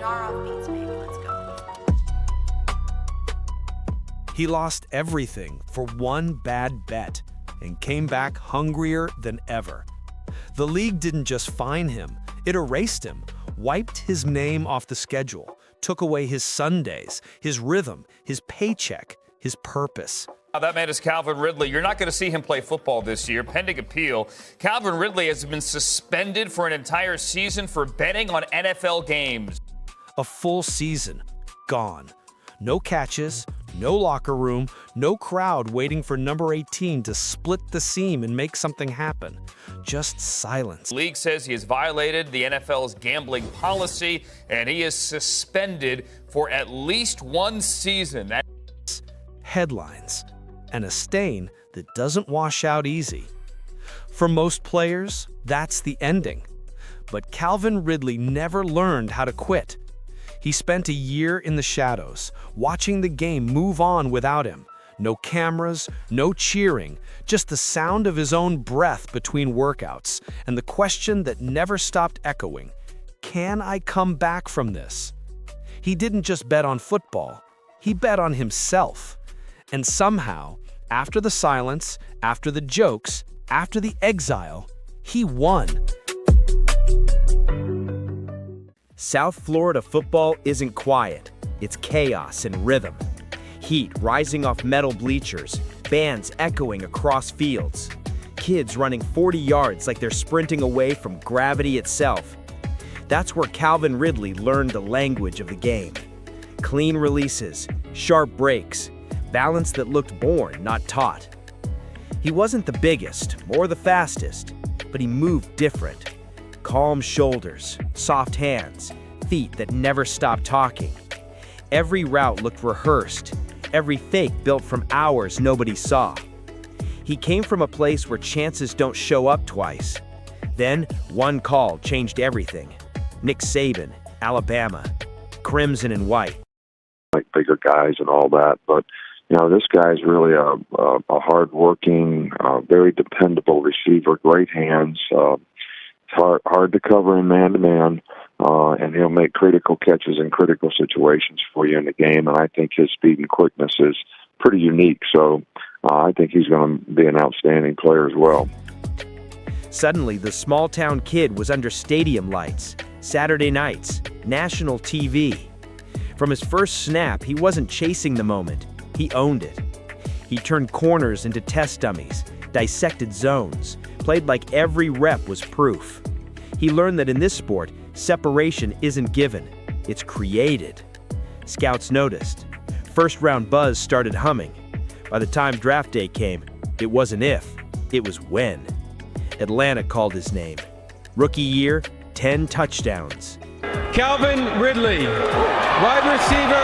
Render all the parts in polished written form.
jar off beats, baby. Let's go. He lost everything for one bad bet and came back hungrier than ever. The league didn't just fine him, it erased him, wiped his name off the schedule, took away his Sundays, his rhythm, his paycheck, his purpose. That man is Calvin Ridley. You're not going to see him play football this year, pending appeal. Calvin Ridley has been suspended for an entire season for betting on NFL games. A full season, gone. No catches, no locker room, no crowd waiting for number 18 to split the seam and make something happen. Just silence. The league says he has violated the NFL's gambling policy, and he is suspended for at least one season. Headlines, and a stain that doesn't wash out easy. For most players, that's the ending. But Calvin Ridley never learned how to quit. He spent a year in the shadows, watching the game move on without him. No cameras, no cheering, just the sound of his own breath between workouts, and the question that never stopped echoing, can I come back from this? He didn't just bet on football, he bet on himself. And somehow, after the silence, after the jokes, after the exile, he won. South Florida football isn't quiet. It's chaos and rhythm. Heat rising off metal bleachers, bands echoing across fields. Kids running 40 yards like they're sprinting away from gravity itself. That's where Calvin Ridley learned the language of the game. Clean releases, sharp breaks, balance that looked born, not taught. He wasn't the biggest or the fastest, but he moved different. Calm shoulders, soft hands, feet that never stopped talking. Every route looked rehearsed, every fake built from hours nobody saw. He came from a place where chances don't show up twice. Then, one call changed everything. Nick Saban, Alabama, crimson and white. Like bigger guys and all that, but you know, this guy's really a hard-working, very dependable receiver, great hands. It's hard to cover him man-to-man, and he'll make critical catches in critical situations for you in the game, and I think his speed and quickness is pretty unique, so I think he's going to be an outstanding player as well. Suddenly, the small-town kid was under stadium lights, Saturday nights, national TV. From his first snap, he wasn't chasing the moment. He owned it. He turned corners into test dummies, dissected zones, played like every rep was proof. He learned that in this sport, separation isn't given, it's created. Scouts noticed. First-round buzz started humming. By the time draft day came, it wasn't if, it was when. Atlanta called his name. Rookie year, 10 touchdowns. Calvin Ridley, wide receiver,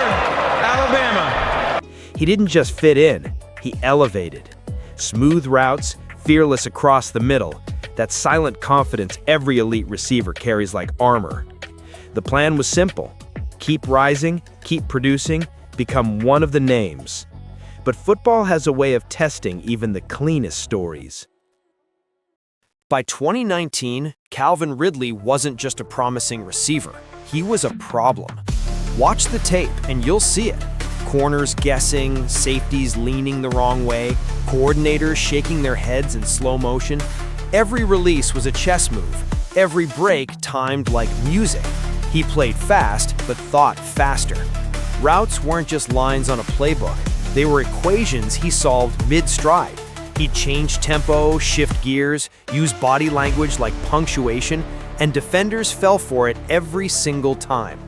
Alabama. He didn't just fit in, he elevated. Smooth routes, fearless across the middle, that silent confidence every elite receiver carries like armor. The plan was simple. Keep rising, keep producing, become one of the names. But football has a way of testing even the cleanest stories. By 2019, Calvin Ridley wasn't just a promising receiver. He was a problem. Watch the tape and you'll see it. Corners guessing, safeties leaning the wrong way, coordinators shaking their heads in slow motion. Every release was a chess move, every break timed like music. He played fast, but thought faster. Routes weren't just lines on a playbook. They were equations he solved mid-stride. He'd change tempo, shift gears, use body language like punctuation, and defenders fell for it every single time.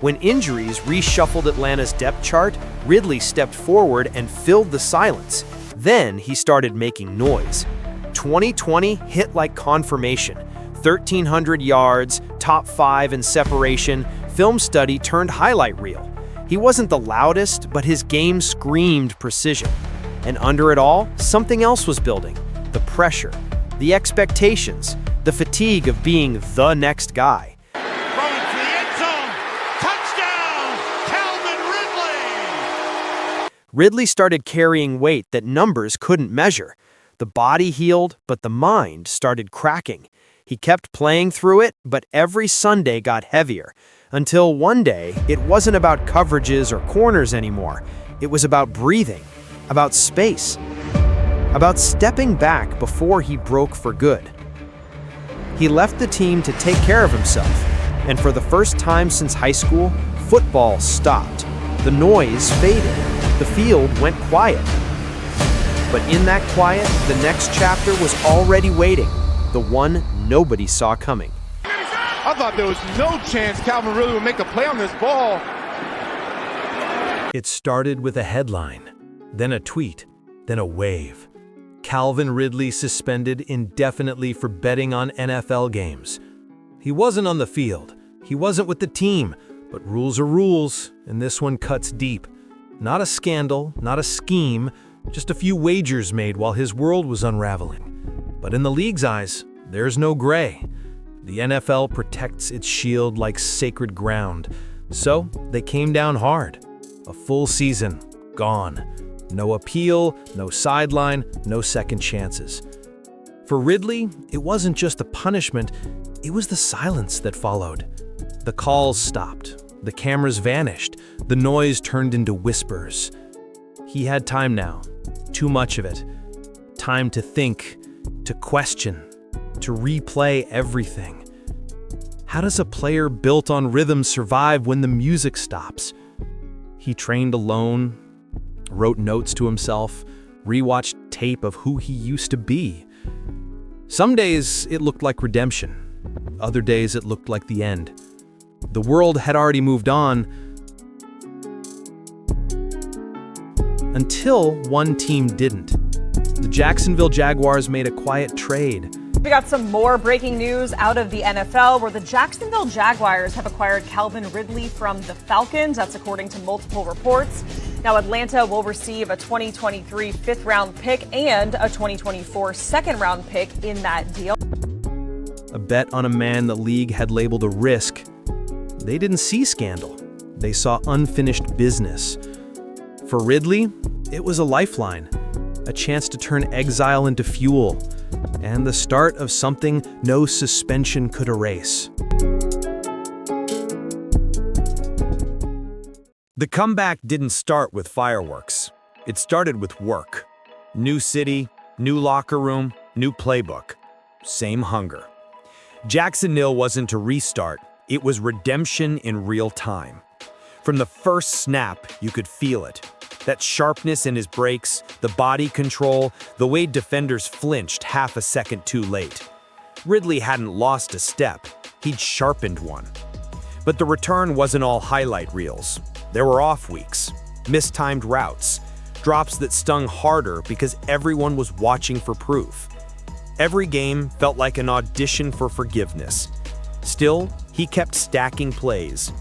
When injuries reshuffled Atlanta's depth chart, Ridley stepped forward and filled the silence. Then he started making noise. 2020 hit like confirmation. 1,300 yards, top 5 in separation, film study turned highlight reel. He wasn't the loudest, but his game screamed precision. And under it all, something else was building. The pressure, the expectations, the fatigue of being the next guy. Throwing for the end zone. Touchdown, Calvin Ridley! Ridley started carrying weight that numbers couldn't measure. The body healed, but the mind started cracking. He kept playing through it, but every Sunday got heavier. Until one day, it wasn't about coverages or corners anymore. It was about breathing, about space, about stepping back before he broke for good. He left the team to take care of himself, and for the first time since high school, football stopped. The noise faded. The field went quiet. But in that quiet, the next chapter was already waiting, the one nobody saw coming. I thought there was no chance Calvin Ridley would make a play on this ball. It started with a headline, then a tweet, then a wave. Calvin Ridley suspended indefinitely for betting on NFL games. He wasn't on the field. He wasn't with the team. But rules are rules, and this one cuts deep. Not a scandal, not a scheme, just a few wagers made while his world was unraveling. But in the league's eyes, there's no gray. The NFL protects its shield like sacred ground. So they came down hard. A full season, gone. No appeal, no sideline, no second chances. For Ridley, it wasn't just a punishment, it was the silence that followed. The calls stopped, the cameras vanished, the noise turned into whispers. He had time now, too much of it. Time to think, to question, to replay everything. How does a player built on rhythm survive when the music stops? He trained alone, wrote notes to himself, rewatched tape of who he used to be. Some days it looked like redemption. Other days it looked like the end. The world had already moved on until one team didn't. The Jacksonville Jaguars made a quiet trade. We got some more breaking news out of the NFL where the Jacksonville Jaguars have acquired Calvin Ridley from the Falcons. That's according to multiple reports. Now Atlanta will receive a 2023 fifth-round pick and a 2024 second-round pick in that deal. A bet on a man the league had labeled a risk. They didn't see scandal. They saw unfinished business. For Ridley, it was a lifeline, a chance to turn exile into fuel, and the start of something no suspension could erase. The comeback didn't start with fireworks. It started with work. New city, new locker room, new playbook. Same hunger. Jacksonville wasn't a restart. It was redemption in real time. From the first snap, you could feel it. That sharpness in his breaks, the body control, the way defenders flinched half a second too late. Ridley hadn't lost a step. He'd sharpened one. But the return wasn't all highlight reels. There were off weeks, mistimed routes, drops that stung harder because everyone was watching for proof. Every game felt like an audition for forgiveness. Still, he kept stacking plays.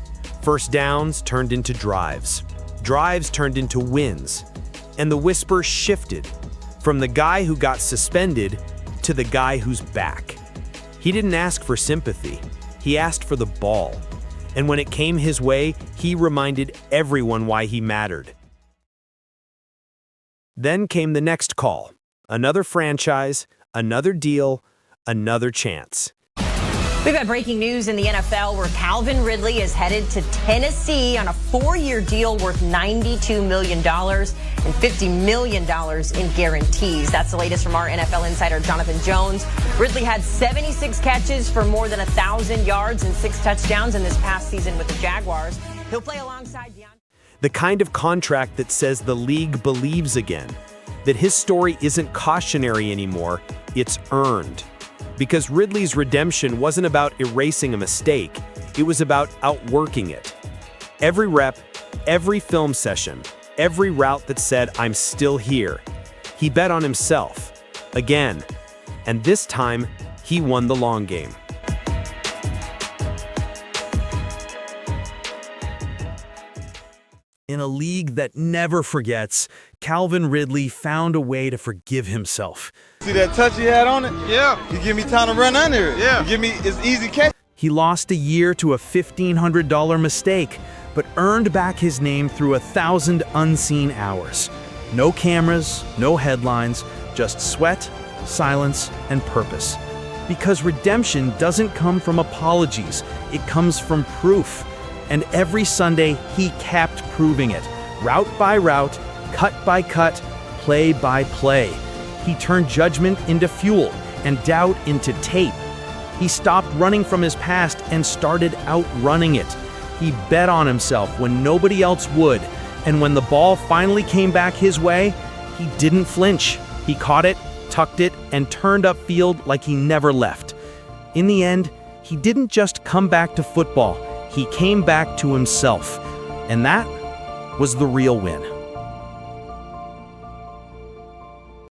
First downs turned into drives. Drives turned into wins. And the whisper shifted from the guy who got suspended to the guy who's back. He didn't ask for sympathy. He asked for the ball. And when it came his way, he reminded everyone why he mattered. Then came the next call. Another franchise, another deal, another chance. We've got breaking news in the NFL where Calvin Ridley is headed to Tennessee on a 4-year deal worth $92 million and $50 million in guarantees. That's the latest from our NFL insider, Jonathan Jones. Ridley had 76 catches for more than 1,000 yards and 6 touchdowns in this past season with the Jaguars. He'll play alongside DeAndre. The kind of contract that says the league believes again, that his story isn't cautionary anymore, it's earned. Because Ridley's redemption wasn't about erasing a mistake, it was about outworking it. Every rep, every film session, every route that said, "I'm still here." He bet on himself, again, and this time, he won the long game. In a league that never forgets, Calvin Ridley found a way to forgive himself. See that touch he had on it? Yeah. You give me time to run under it. Yeah. You give me, it's easy catch. He lost a year to a $1,500 mistake, but earned back his name through 1,000 unseen hours. No cameras, no headlines, just sweat, silence, and purpose. Because redemption doesn't come from apologies, it comes from proof. And every Sunday, he kept proving it. Route by route, cut by cut, play by play. He turned judgment into fuel and doubt into tape. He stopped running from his past and started outrunning it. He bet on himself when nobody else would. And when the ball finally came back his way, he didn't flinch. He caught it, tucked it, and turned upfield like he never left. In the end, he didn't just come back to football, he came back to himself. And that was the real win.